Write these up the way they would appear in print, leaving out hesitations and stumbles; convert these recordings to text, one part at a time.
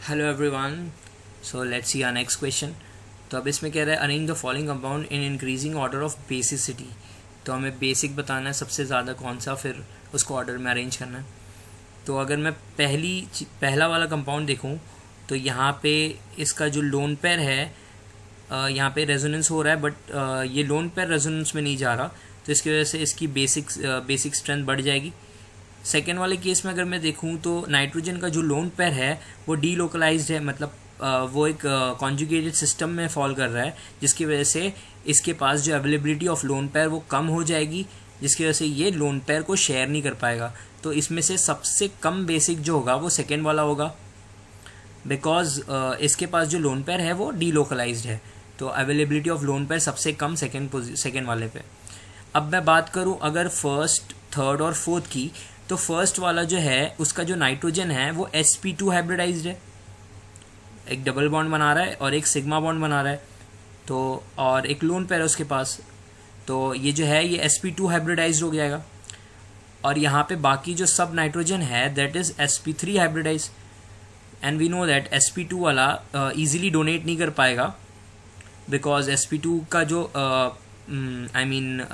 Hello everyone, so let's see our next question. तो अब इसमें कह रहा है arrange the following compound in increasing order of basicity. तो हमें बेसिक बताना है सबसे ज़्यादा कौन सा, फिर उसको ऑर्डर में अरेंज करना है। तो अगर मैं पहला वाला कंपाउंड देखूं तो यहाँ पे इसका जो लोन पेयर है, यहाँ पे रेजोनेंस हो रहा है, बट ये लोन पेयर रेजोनेंस में नहीं जा रहा, तो इसकी वजह से इसकी बेसिक स्ट्रेंथ बढ़ जाएगी। सेकेंड वाले केस में अगर मैं देखूं तो नाइट्रोजन का जो लोन पेयर है वो डीलोकलाइज्ड है, मतलब वो एक कॉन्जुगेटेड सिस्टम में फॉल कर रहा है, जिसकी वजह से इसके पास जो अवेलेबिलिटी ऑफ लोन पेयर वो कम हो जाएगी, जिसकी वजह से ये लोन पेयर को शेयर नहीं कर पाएगा। तो इसमें से सबसे कम बेसिक जो होगा वो सेकेंड वाला होगा, बिकॉज इसके पास जो लोन पेयर है वो डीलोकलाइज्ड है, तो अवेलेबिलिटी ऑफ लोन पेयर सबसे कम सेकेंड वाले पे। अब मैं बात करूं अगर फर्स्ट, थर्ड और फोर्थ की, तो फर्स्ट वाला जो है उसका जो नाइट्रोजन है वो sp2 हाइब्रिडाइज्ड है, एक डबल बॉन्ड बना रहा है और एक सिग्मा बॉन्ड बना रहा है, तो और एक लोन पेयर है उसके पास, तो ये जो है ये sp2 हाइब्रिडाइज्ड हो जाएगा। और यहाँ पे बाकी जो सब नाइट्रोजन है that is sp3 hybridize, and we know that sp2 वाला इजीली डोनेट नहीं कर पाएगा, बिकॉज sp2 का जो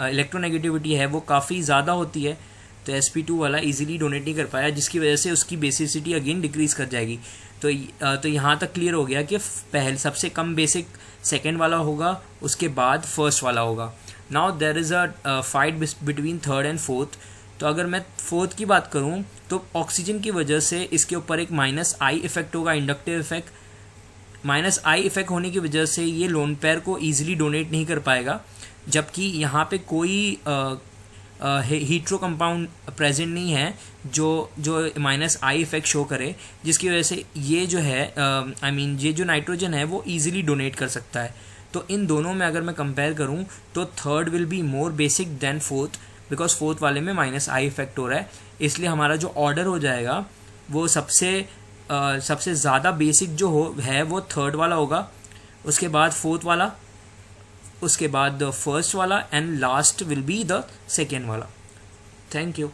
इलेक्ट्रोनेगेटिविटी है वो काफ़ी ज़्यादा होती है, तो sp2 वाला इजीली डोनेट नहीं कर पाया, जिसकी वजह से उसकी बेसिसिटी अगेन डिक्रीज कर जाएगी। तो यहाँ तक क्लियर हो गया कि सबसे कम बेसिक सेकेंड वाला होगा, उसके बाद फर्स्ट वाला होगा। Now there is a fight between third and fourth. तो अगर मैं फोर्थ की बात करूँ तो ऑक्सीजन की वजह से इसके ऊपर एक -I इफेक्ट होगा, इंडक्टिव इफेक्ट। -I इफेक्ट होने की वजह से ये लोन पेयर को ईजिली डोनेट नहीं कर पाएगा, जबकि यहाँ पे कोई हीट्रो कंपाउंड प्रेजेंट नहीं है जो -I इफेक्ट शो करे, जिसकी वजह से ये जो है ये जो नाइट्रोजन है वो इजीली डोनेट कर सकता है। तो इन दोनों में अगर मैं कंपेयर करूं तो third will be more basic than fourth, because fourth वाले में -I इफेक्ट हो रहा है, इसलिए हमारा जो ऑर्डर हो जाएगा वो सबसे ज़्यादा बेसिक जो है वो थर्ड वाला होगा, उसके बाद फोर्थ वाला, उसके बाद द फर्स्ट वाला, and last will be the second वाला। Thank you.